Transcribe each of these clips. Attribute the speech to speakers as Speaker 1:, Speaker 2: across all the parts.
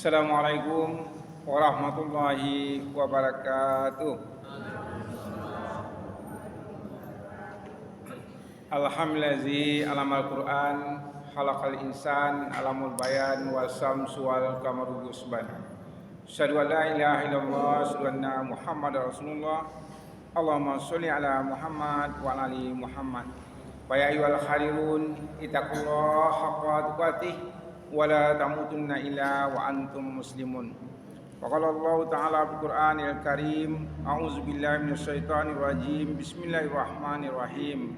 Speaker 1: Assalamualaikum warahmatullahi wabarakatuh. Alhamdulillazi alamal Qur'an khalaqal insan alamul bayan wal samsu wal qamaru husban. Asyhadu an la ilaha illallah asyhadu anna Muhammadar Rasulullah. Allahumma sholli ala Muhammad wa ala ali Muhammad. Wa ya ayyuhal khalirun ittaqullaha haqqa tuqatih wa la tamutunna illa wa antum muslimun. Wa qala Allah ta'ala fil Qur'anil Karim, a'udzu billahi minasyaitonir rajim. Bismillahirrahmanirrahim.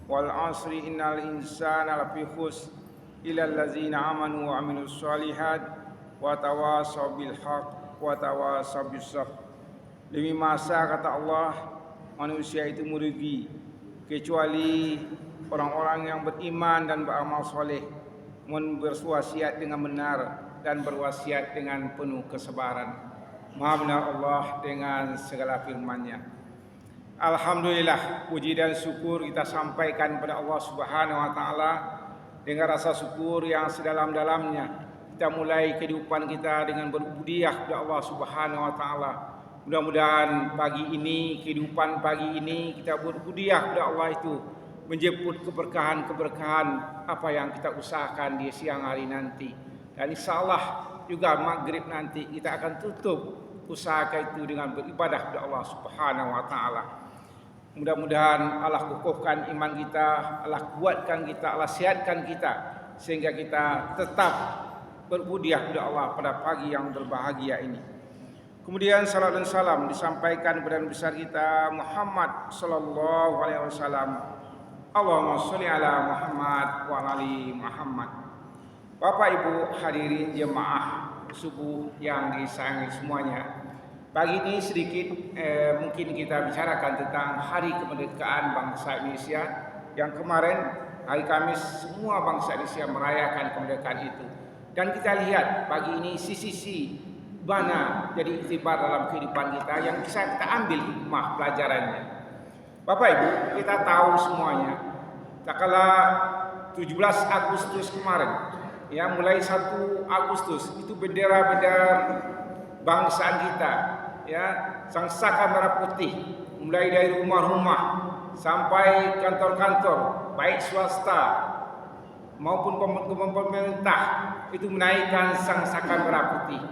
Speaker 1: Wal 'asri innal insana lafi khusr illal ladzina amanu wa 'amilus shalihat wa tawassaw bil haqq wa tawassaw bis sabr. Demi masa kata Allah, manusia itu merugi kecuali orang-orang yang beriman dan beramal soleh, berwasiat dengan benar dan berwasiat dengan penuh kesabaran. Maha benar Allah dengan segala firman-Nya. Alhamdulillah, puji dan syukur kita sampaikan kepada Allah Subhanahu wa taala dengan rasa syukur yang sedalam-dalamnya. Kita mulai kehidupan kita dengan berbudiah kepada Allah Subhanahu wa taala. Mudah-mudahan pagi ini, kehidupan pagi ini kita berbudiah kepada Allah itu menjemput keberkahan-keberkahan apa yang kita usahakan di siang hari nanti. Dan insyaallah juga maghrib nanti kita akan tutup usaha itu dengan beribadah kepada Allah Subhanahu wa taala. Mudah-mudahan Allah kokohkan iman kita, Allah kuatkan kita, Allah sehatkan kita sehingga kita tetap berbudiah kepada Allah pada pagi yang berbahagia ini. Kemudian salam dan salam disampaikan kepada Nabi besar kita Muhammad sallallahu alaihi wasallam. Allahumma sholli ala Muhammad wa ala ali Muhammad. Bapak Ibu hadirin jemaah subuh yang disayangi semuanya. Pagi ini sedikit mungkin kita bicarakan tentang hari kemerdekaan bangsa Indonesia yang kemarin hari Kamis semua bangsa Indonesia merayakan kemerdekaan itu. Dan kita lihat pagi ini sisi-sisi mana jadi iktibar dalam kehidupan kita yang bisa kita ambil hikmah pelajarannya. Bapak Ibu, kita tahu semuanya, tak kala 17 Agustus kemarin, ya mulai 1 Agustus itu bendera-bendera bangsaan kita, ya sang saka merah putih, mulai dari rumah-rumah sampai kantor-kantor, baik swasta maupun pemerintah itu menaikkan sang saka merah putih.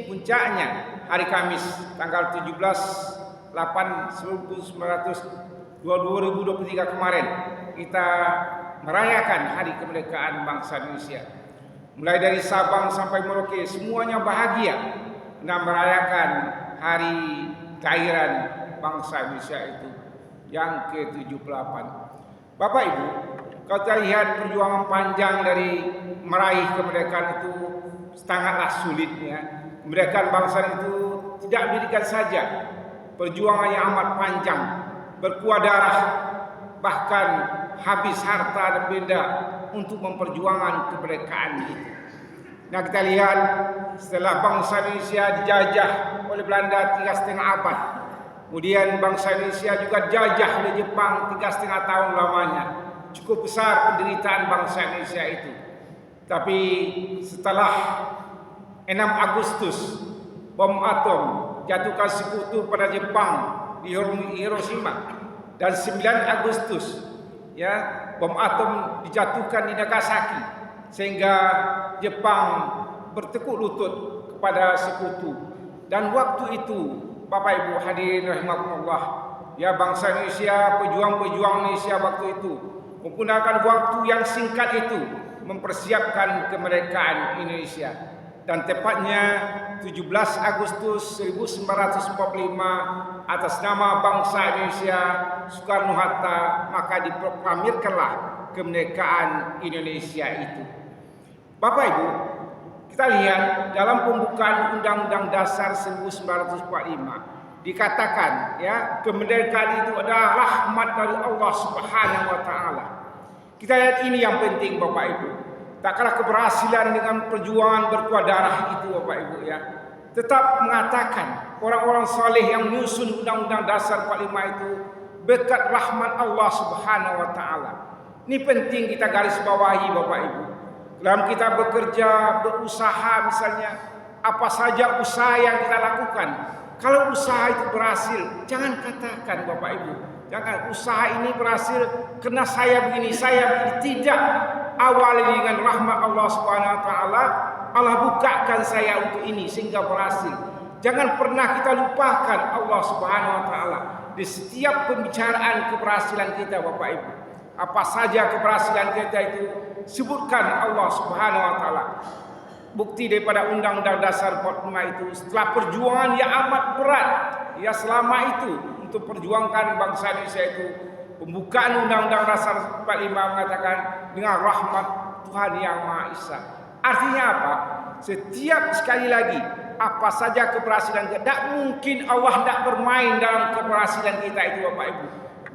Speaker 1: Puncaknya hari Kamis tanggal 17/8/2023 kemarin kita merayakan hari kemerdekaan bangsa Indonesia. Mulai dari Sabang sampai Merauke semuanya bahagia dan merayakan hari kelahiran bangsa Indonesia itu yang ke-78. Bapak Ibu, kalau kita lihat perjuangan panjang dari meraih kemerdekaan itu sangatlah sulitnya. Kemerdekaan bangsa itu tidak didirikan saja, perjuangan yang amat panjang, berkuah darah, bahkan habis harta dan benda untuk memperjuangkan kemerdekaan itu. Nah kita lihat setelah bangsa Indonesia dijajah oleh Belanda 3,5 abad, kemudian bangsa Indonesia juga dijajah oleh Jepang 3,5 tahun lamanya. Cukup besar penderitaan bangsa Indonesia itu. Tapi setelah 6 Agustus bom atom jatuhkan sekutu pada Jepang di Hiroshima dan 9 Agustus ya bom atom dijatuhkan di Nagasaki sehingga Jepang bertekuk lutut kepada sekutu. Dan waktu itu Bapak Ibu hadirin rahimakumullah, ya bangsa Indonesia, pejuang-pejuang Indonesia waktu itu menggunakan waktu yang singkat itu mempersiapkan kemerdekaan Indonesia. Dan tepatnya 17 Agustus 1945 atas nama bangsa Indonesia Soekarno-Hatta maka diproklamirkanlah kemerdekaan Indonesia itu. Bapak Ibu, kita lihat dalam pembukaan Undang-Undang Dasar 1945 dikatakan ya kemerdekaan itu adalah rahmat dari Allah Subhanahu wa taala. Kita lihat ini yang penting Bapak Ibu. Tak kalah keberhasilan dengan perjuangan berkuah darah itu Bapak Ibu ya. Tetap mengatakan orang-orang saleh yang menyusun Undang-Undang Dasar 45 itu berkat rahmat Allah Subhanahu wa taala. Ini penting kita garis bawahi Bapak Ibu. Dalam kita bekerja, berusaha misalnya, apa saja usaha yang kita lakukan, kalau usaha itu berhasil, jangan katakan Bapak Ibu, jangan usaha ini berhasil karena saya begini, saya begini. Tidak. Awali dengan rahmat Allah Subhanahu wa taala, Allah bukakan saya untuk ini sehingga berhasil. Jangan pernah kita lupakan Allah Subhanahu wa taala di setiap pembicaraan keberhasilan kita Bapak Ibu. Apa saja keberhasilan kita itu sebutkan Allah Subhanahu wa taala. Bukti daripada Undang-Undang Dasar 45 itu, setelah perjuangan yang amat berat ya selama itu untuk perjuangkan bangsa Indonesia itu, pembukaan Undang-Undang Dasar 45 mengatakan dengan rahmat Tuhan Yang Maha Esa. Artinya apa? Setiap sekali lagi apa saja keberhasilan kita, tidak mungkin Allah tidak bermain dalam keberhasilan kita itu Bapak Ibu.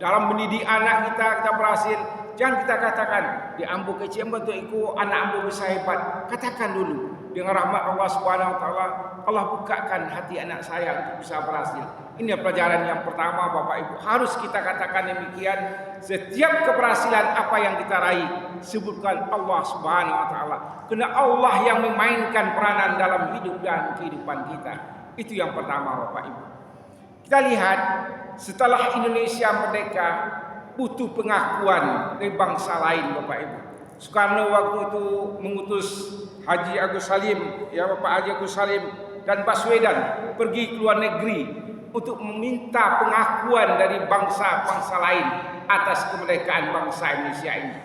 Speaker 1: Dalam mendidik anak kita berhasil, jangan kita katakan di ambo kecil bentuk itu anak ambo bisa hebat. Katakan dulu dengan rahmat Allah Subhanahu wa taala, Allah bukakan hati anak saya untuk bisa berhasil. Ini pelajaran yang pertama Bapak Ibu. Harus kita katakan demikian. Setiap keberhasilan apa yang kita raih, sebutkan Allah Subhanahu wa taala. Karena Allah yang memainkan peranan dalam hidup dan kehidupan kita. Itu yang pertama Bapak Ibu. Kita lihat setelah Indonesia merdeka, butuh pengakuan dari bangsa lain Bapak Ibu. Soekarno waktu itu mengutus Haji Agus Salim, ya Bapak Haji Agus Salim dan Baswedan pergi ke luar negeri untuk meminta pengakuan dari bangsa-bangsa lain atas kemerdekaan bangsa Indonesia ini.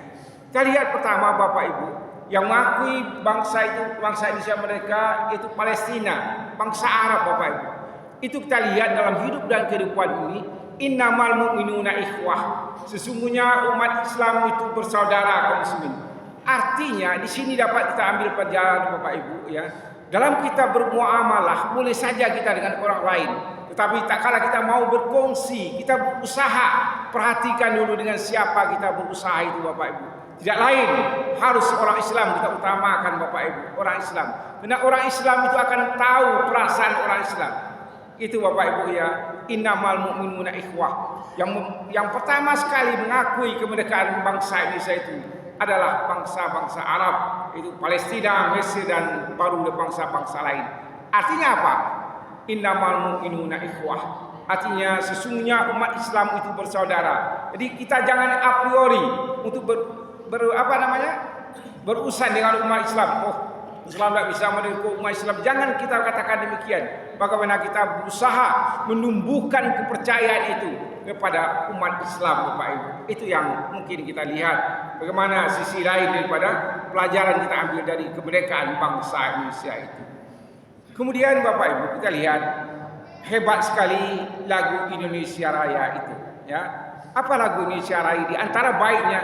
Speaker 1: Kita lihat pertama Bapak Ibu, yang mengakui bangsa Indonesia merdeka itu Palestina, bangsa Arab Bapak Ibu. Itu kita lihat dalam hidup dan kehidupan ini, innamal mu'minuna ikhwah. Sesungguhnya umat Islam itu bersaudara kaum muslimin. Artinya di sini dapat kita ambil pelajaran Bapak Ibu ya. Dalam kita bermuamalah boleh saja kita dengan orang lain, tetapi tak kala kita mau berkongsi, kita berusaha, perhatikan dulu dengan siapa kita berusaha itu Bapak Ibu. Tidak lain, harus orang Islam kita utamakan Bapak Ibu, orang Islam. Karena orang Islam itu akan tahu perasaan orang Islam. Itu Bapak Ibu ya, innamal mu'minuna ikhwah. Yang pertama sekali mengakui kemerdekaan bangsa Indonesia itu adalah bangsa-bangsa Arab, itu Palestina, Mesir dan baru bangsa-bangsa lain. Artinya apa? Innamal mu'minuna ikhwah. Artinya sesungguhnya umat Islam itu bersaudara. Jadi kita jangan a priori untuk berurusan dengan umat Islam. Oh, Islam tidak bisa mendukung umat Islam. Jangan kita katakan demikian. Bagaimana kita berusaha menumbuhkan kepercayaan itu kepada umat Islam Bapak Ibu. Itu yang mungkin kita lihat. Bagaimana sisi lain daripada pelajaran kita ambil dari kemerdekaan bangsa Indonesia itu. Kemudian Bapak Ibu kita lihat hebat sekali lagu Indonesia Raya itu. Ya, apa lagu Indonesia Raya? Di antara baiknya,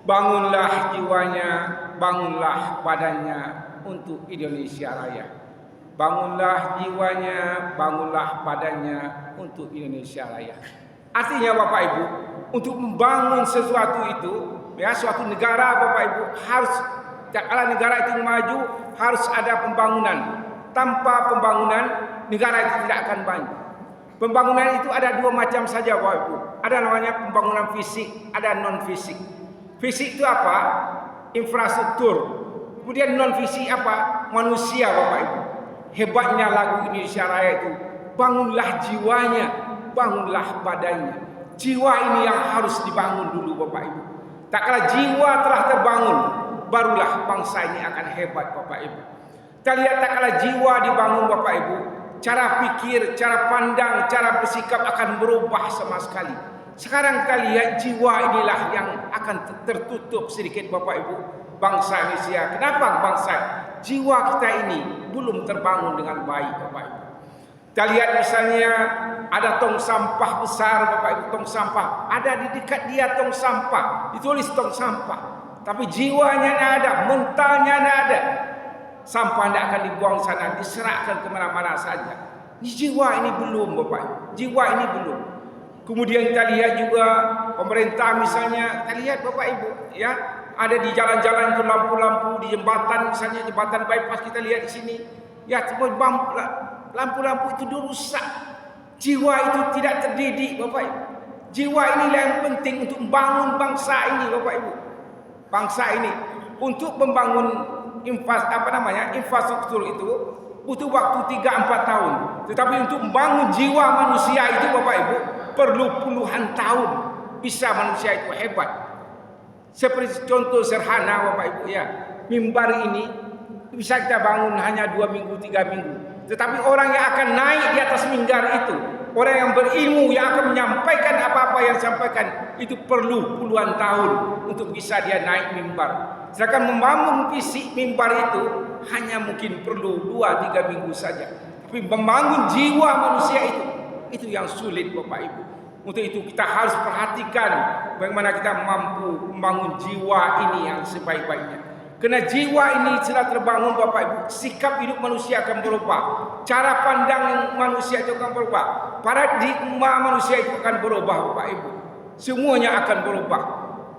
Speaker 1: bangunlah jiwanya, bangunlah badannya untuk Indonesia Raya. Bangunlah jiwanya, bangunlah badannya untuk Indonesia Raya. Artinya Bapak Ibu, untuk membangun sesuatu itu, ya suatu negara Bapak Ibu harus, kalau negara itu maju harus ada pembangunan. Tanpa pembangunan negara itu tidak akan maju. Pembangunan itu ada dua macam saja Bapak Ibu. Ada namanya pembangunan fisik, ada non fisik. Fisik itu apa? Infrastruktur. Kemudian non fisik apa? Manusia Bapak Ibu. Hebatnya lagu Indonesia Raya itu, bangunlah jiwanya, bangunlah badannya. Jiwa ini yang harus dibangun dulu Bapak Ibu. Tak kala jiwa telah terbangun, barulah bangsa ini akan hebat Bapak Ibu. Kita lihat tak kala jiwa dibangun Bapak Ibu, cara pikir, cara pandang, cara bersikap akan berubah sama sekali. Sekarang kita lihat jiwa inilah yang akan tertutup sedikit Bapak Ibu, bangsa Indonesia. Kenapa bangsa? Jiwa kita ini belum terbangun dengan baik Bapak Ibu. Kita lihat misalnya ada tong sampah besar Bapak Ibu, tong sampah. Ada di dekat dia tong sampah, ditulis tong sampah. Tapi jiwanya tidak ada, mentalnya tidak ada. Sampah tidak akan dibuang sana, diserahkan kemana-mana saja. Ini jiwa ini belum Bapak Ibu, jiwa ini belum. Kemudian kita lihat juga pemerintah misalnya, kita lihat Bapak Ibu ya, ada di jalan-jalan itu lampu-lampu, di jembatan misalnya, jembatan bypass kita lihat di sini. Ya, lampu-lampu itu rusak. Jiwa itu tidak terdidik Bapak Ibu. Jiwa inilah yang penting untuk membangun bangsa ini Bapak Ibu. Bangsa ini. Untuk membangun infrastruktur itu butuh waktu 3-4 tahun. Tetapi untuk membangun jiwa manusia itu Bapak Ibu perlu puluhan tahun. Bisa manusia itu hebat. Seperti contoh sederhana Bapak Ibu ya, mimbar ini bisa kita bangun hanya 2 minggu, 3 minggu. Tetapi orang yang akan naik di atas mimbar itu, orang yang berilmu yang akan menyampaikan apa-apa yang disampaikan itu perlu puluhan tahun untuk bisa dia naik mimbar. Sedangkan membangun fisik mimbar itu hanya mungkin perlu 2-3 minggu saja. Tapi membangun jiwa manusia itu yang sulit Bapak Ibu. Untuk itu kita harus perhatikan bagaimana kita mampu membangun jiwa ini yang sebaik-baiknya. Karena jiwa ini sudah terbangun Bapak Ibu, sikap hidup manusia akan berubah. Cara pandang manusia itu akan berubah. Paradigma manusia itu akan berubah Bapak Ibu. Semuanya akan berubah.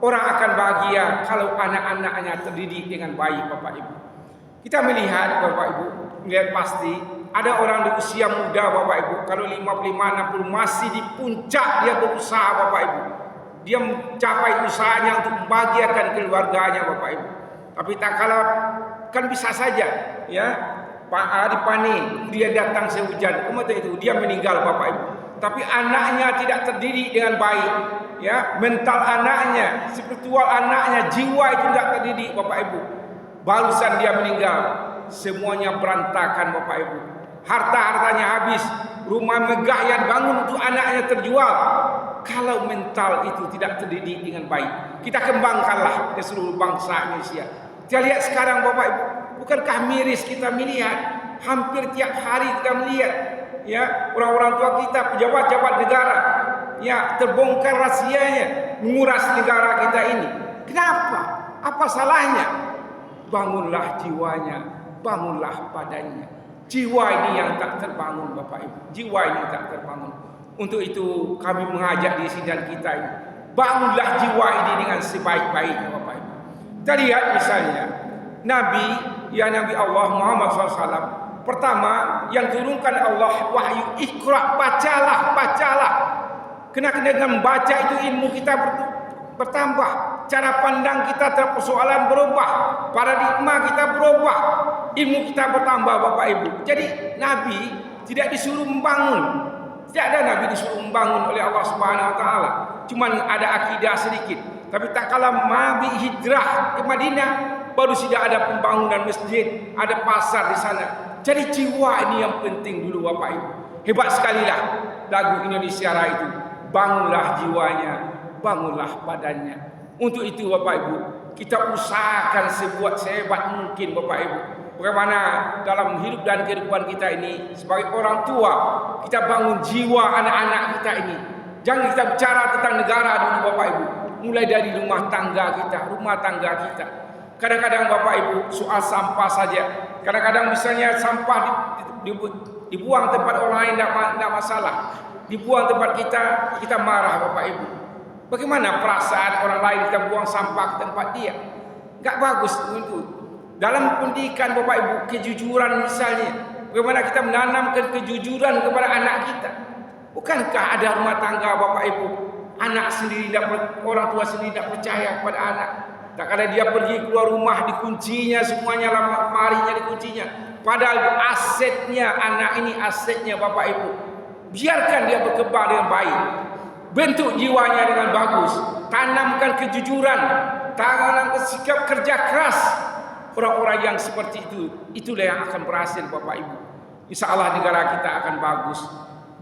Speaker 1: Orang akan bahagia kalau anak-anaknya terdidik dengan baik Bapak Ibu. Kita melihat Bapak Ibu, melihat pasti ada orang di usia muda Bapak Ibu, kalau 55-60 masih di puncak dia berusaha Bapak Ibu. Dia mencapai usahanya untuk membahagiakan keluarganya Bapak Ibu. Tapi tak kala kan bisa saja ya, hari panen dia datang sehujan, kemudian itu dia meninggal Bapak Ibu. Tapi anaknya tidak terdidik dengan baik, ya, mental anaknya, spiritual anaknya, jiwa itu tidak terdidik Bapak Ibu. Barusan dia meninggal, semuanya berantakan Bapak Ibu. Harta-hartanya habis, rumah megah yang bangun untuk anaknya terjual. Kalau mental itu tidak terdidik dengan baik, kita kembangkanlah ke seluruh bangsa Indonesia. Kita lihat sekarang Bapak Ibu, bukankah miris kita melihat, hampir tiap hari kita melihat, ya, orang-orang tua kita, pejabat-pejabat negara, ya, terbongkar rahasianya, menguras negara kita ini. Kenapa? Apa salahnya? Bangunlah jiwanya, bangunlah badannya. Jiwa ini yang tak terbangun Bapak Ibu. Jiwa ini tak terbangun. Untuk itu kami mengajak di sini dan kita ini, bangunlah jiwa ini dengan sebaik-baiknya Bapak Ibu. Kita lihat misalnya Nabi Allah Muhammad SAW, pertama yang turunkan Allah wahyu, Iqra, bacalah. Kena dengan baca itu ilmu kita bertambah, cara pandang kita terhadap persoalan berubah, paradigma kita berubah, ilmu kita bertambah Bapak Ibu. Jadi Nabi tidak disuruh membangun. Tidak ada Nabi disuruh membangun oleh Allah Subhanahu wa taala. Cuman ada akidah sedikit. Tapi tak kala Nabi hijrah ke Madinah, baru sudah ada pembangunan masjid, ada pasar di sana. Jadi jiwa ini yang penting dulu Bapak Ibu. Hebat sekali lah lagu Indonesia Raya itu. Bangunlah jiwanya, bangunlah badannya. Untuk itu Bapak Ibu, kita usahakan sehebat mungkin Bapak Ibu. Bagaimana dalam hidup dan kehidupan kita ini sebagai orang tua, kita bangun jiwa anak-anak kita ini. Jangan kita bicara tentang negara dulu Bapak Ibu. Mulai dari rumah tangga kita. Kadang-kadang Bapak Ibu soal sampah saja. Kadang-kadang misalnya sampah dibuang tempat orang lain tidak masalah. Dibuang tempat kita marah Bapak Ibu. Bagaimana perasaan orang lain kita buang sampah ke tempat dia? Enggak bagus itu. Dalam pendidikan Bapak Ibu, kejujuran misalnya, bagaimana kita menanamkan kejujuran kepada anak kita. Bukankah ada rumah tangga Bapak Ibu, orang tua sendiri tidak percaya kepada anak. Tak kala dia pergi keluar rumah, dikuncinya semuanya, lemarinya dikuncinya. Padahal asetnya anak ini, asetnya Bapak Ibu. Biarkan dia berkembang dengan baik. Bentuk jiwanya dengan bagus. Tanamkan kejujuran, tanamkan sikap kerja keras. Orang-orang yang seperti itu, itulah yang akan berhasil Bapak Ibu. Insya Allah negara kita akan bagus.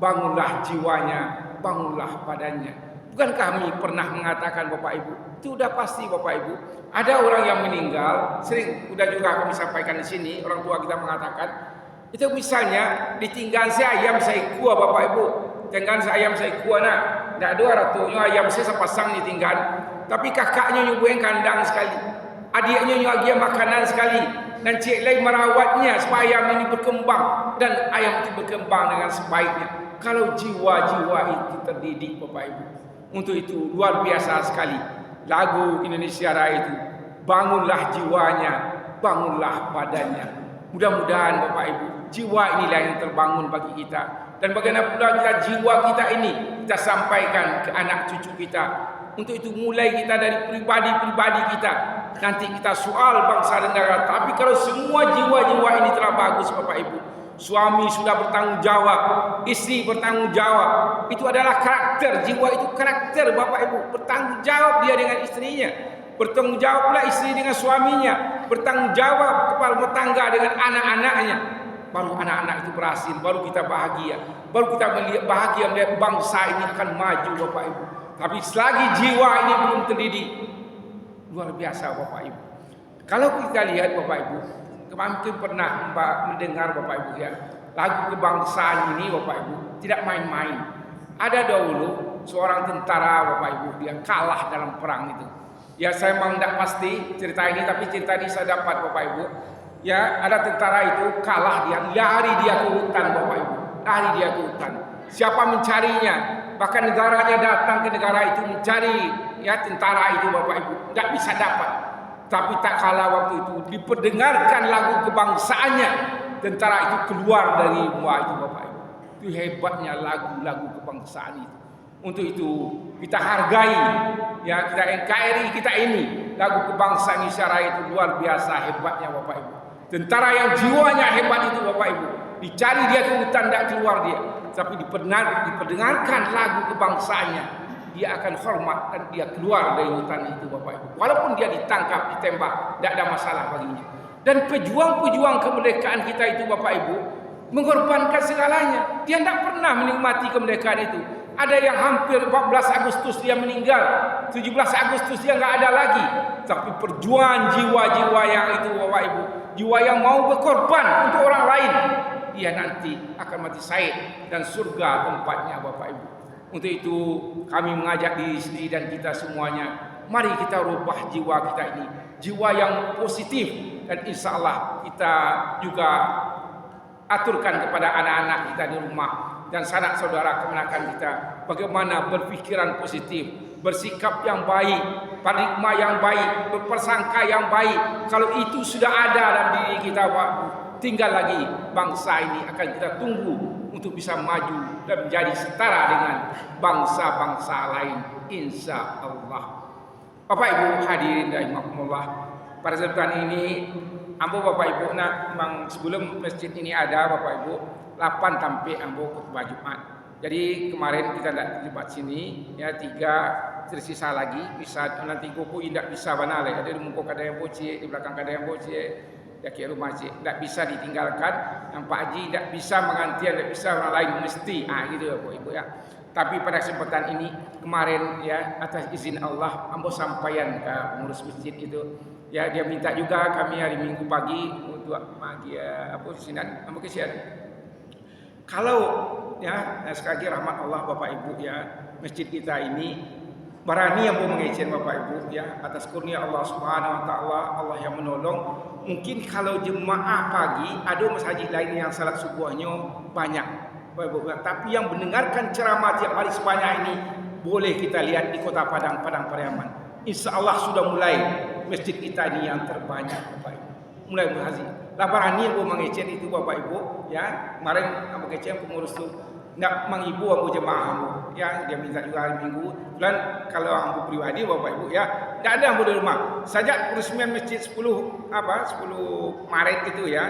Speaker 1: Bangunlah jiwanya, bangunlah badannya. Bukan kami pernah mengatakan Bapak Ibu, itu sudah pasti Bapak Ibu. Ada orang yang meninggal, sering sudah juga kami sampaikan di sini, orang tua kita mengatakan, itu misalnya ditinggal ayam saya kuah Bapak Ibu, tinggal ayam saya kuah nak, tidak ada ratunya ayam saya sepasang ditinggal, tapi kakaknya nyubuhin kandang sekali, adiknya nyuagia makanan sekali, dan cik lain merawatnya supaya ayam ini berkembang dan ayam itu berkembang dengan sebaiknya. Kalau jiwa-jiwa itu terdidik Bapak Ibu. Untuk itu luar biasa sekali lagu Indonesia Raya itu. Bangunlah jiwanya, bangunlah badannya. Mudah-mudahan Bapak Ibu, jiwa inilah yang terbangun bagi kita. Dan bagaimana pula kita jiwa kita ini kita sampaikan ke anak cucu kita. Untuk itu mulai kita dari pribadi-pribadi kita. Nanti kita soal bangsa dan negara. Tapi kalau semua jiwa-jiwa ini telah bagus Bapak Ibu, suami sudah bertanggung jawab, istri bertanggung jawab, itu adalah karakter. Jiwa itu karakter Bapak Ibu. Bertanggung jawab dia dengan istrinya, bertanggung jawab pula istri dengan suaminya, bertanggung jawab kepala rumah tangga dengan anak-anaknya. Baru anak-anak itu berhasil, baru kita bahagia, baru kita melihat bahagia melihat bangsa ini akan maju Bapak Ibu. Tapi selagi jiwa ini belum terdidik, luar biasa Bapak Ibu. Kalau kita lihat Bapak Ibu, mungkin pernah mendengar Bapak Ibu ya, lagu kebangsaan ini Bapak Ibu tidak main-main. Ada dahulu seorang tentara Bapak Ibu, dia kalah dalam perang itu. Ya saya memang tidak pasti cerita ini, tapi cerita ini saya dapat Bapak Ibu. Ya ada tentara itu kalah, dia lari dia ke hutan Bapak Ibu, lari dia ke hutan. Siapa mencarinya? Bahkan negaranya datang ke negara itu mencari ya tentara itu Bapak Ibu, tidak bisa dapat. Tapi tak kalah waktu itu diperdengarkan lagu kebangsaannya, tentara itu keluar dari gua itu Bapak Ibu. Itu hebatnya lagu-lagu kebangsaan itu. Untuk itu kita hargai ya, kita NKRI kita ini, lagu kebangsaan Indonesia Raya itu luar biasa hebatnya Bapak Ibu. Tentara yang jiwanya hebat itu Bapak Ibu, dicari dia ke hutan tidak keluar dia, tapi diperdengarkan lagu kebangsaannya, dia akan hormat dan dia keluar dari hutan itu Bapak Ibu. Walaupun dia ditangkap, ditembak, tidak ada masalah baginya. Dan pejuang-pejuang kemerdekaan kita itu Bapak Ibu mengorbankan segalanya. Dia tidak pernah menikmati kemerdekaan itu. Ada yang hampir 14 Agustus dia meninggal, 17 Agustus dia nggak ada lagi. Tapi perjuangan jiwa-jiwa yang itu Bapak Ibu, jiwa yang mau berkorban untuk orang lain, dia nanti akan mati syahid dan surga tempatnya Bapak Ibu. Untuk itu kami mengajak diri sendiri dan kita semuanya, mari kita rubah jiwa kita ini, jiwa yang positif, dan insya Allah kita juga aturkan kepada anak-anak kita di rumah dan sanak saudara kemenakan kita, bagaimana berpikiran positif, bersikap yang baik, paradigma yang baik, berprasangka yang baik. Kalau itu sudah ada dalam diri kita Pak, tinggal lagi bangsa ini akan kita tunggu untuk bisa maju dan menjadi setara dengan bangsa-bangsa lain insya Allah. Bapak Ibu hadirin rahimakumullah, pada kesempatan ini ambo Bapak Ibu memang sebelum masjid ini ada Bapak Ibu 8 tampil ambo khutbah Jumat. Jadi kemarin kita tidak terlibat sini ya, 3 tersisa lagi, bisa nanti kuku tidak bisa banale, ada di muka ada yang bocil, di belakang ada yang bocil, ya ke rumah cik tidak bisa ditinggalkan. Yang Pak Haji tidak bisa menggantian, tidak bisa orang lain mesti gitu ya Bapak Ibu ya. Tapi pada kesempatan ini kemarin ya, atas izin Allah ambo sampaikan ke pengurus masjid itu ya, dia minta juga kami hari Minggu pagi untuk pagi apa sinan ambo kesian. Kalau ya sekali lagi rahmat Allah Bapak Ibu ya, masjid kita ini berani yang mau mengecen Bapak Ibu ya, atas kurnia Allah Subhanahu wa taala, Allah yang menolong. Mungkin kalau jemaah pagi ada masjid lain yang salat subuhnya banyak Bapak Ibu, tapi yang mendengarkan ceramah tiap hari sebanyak ini boleh kita lihat di Kota Padang, Padang Pariaman. Insya Allah sudah mulai masjid kita ini yang terbanyak Bapak Ibu, mulai berhasil. Laporan ini yang mengecen itu Bapak Ibu ya, kemarin aku kecen pengurus tu nak mengibu ambo jemaah ambo ya, dia minta juga hari Minggu. Dan kalau ambo pribadi Bapak Ibu ya, tidak ada ambo di rumah. Sejak peresmian masjid 10 Maret itu ya,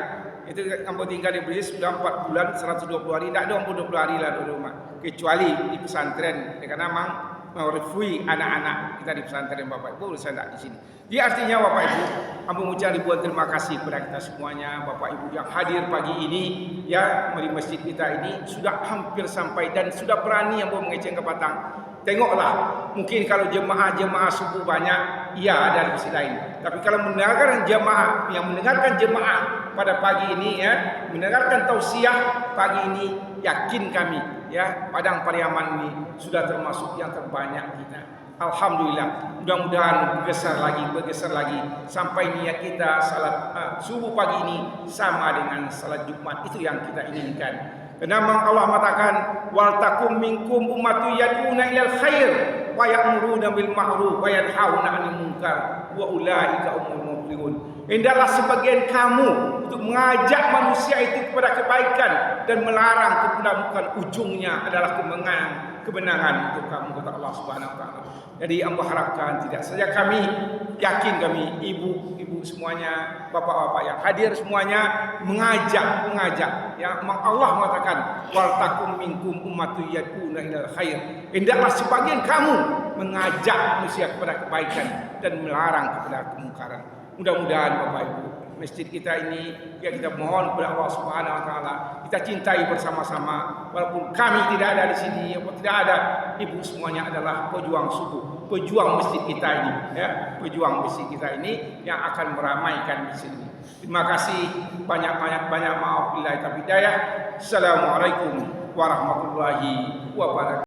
Speaker 1: itu ambo tinggal di Brebes sudah 4 bulan 120 hari, tidak ada ambo 20 hari lah di rumah, kecuali di pesantren karena memang merefui anak-anak kita di pesantren Bapak Ibu, saya tidak di sini. Jadi artinya Bapak Ibu, ambo mengucap ribuan terima kasih kepada kita semuanya Bapak Ibu yang hadir pagi ini ya, di masjid kita ini sudah hampir sampai dan sudah berani ambo mengeceng ke Patang. Tengoklah, mungkin kalau jemaah-jemaah subuh banyak, iya ada di masjid lain. Tapi kalau mendengarkan jemaah pada pagi ini ya, mendengarkan tausiah pagi ini, yakin kami ya, Padang Pariaman ini sudah termasuk yang terbanyak kita. Alhamdulillah, mudah-mudahan bergeser lagi sampai niat kita salat subuh pagi ini sama dengan salat Jumat, itu yang kita inginkan. Karena memang Allah mengatakan wal takum minkum ummatu yad'una ilal khair wa ya'muruna bil ma'ruf wa yanhauna 'anil munkar wa ulaika humul muflihun. Hendaklah sebagian kamu untuk mengajak manusia itu kepada kebaikan dan melarang kemudahan, ujungnya adalah kemenangan kemenangan untuk kamu kata Allah Subhanahu wa taala. Jadi hamba harapkan tidak saja kami yakin, kami ibu-ibu semuanya, bapak-bapak yang hadir semuanya mengajak ya, Allah mengatakan wal takum minkum ummatun yad'una ilal khair. Hendaklah sebagian kamu mengajak manusia kepada kebaikan dan melarang kepada kemungkaran. Mudah-mudahan Bapak Ibu, masjid kita ini ya kita mohon kepada Allah Subhanahu wa taala, kita cintai bersama-sama walaupun kami tidak ada di sini, tidak ada, ibu semuanya adalah pejuang suku, pejuang masjid kita ini ya, pejuang masjid kita ini yang akan meramaikan masjid ini. Terima kasih banyak maaf billahi taufiq hidayah. Assalamualaikum warahmatullahi wabarakatuh.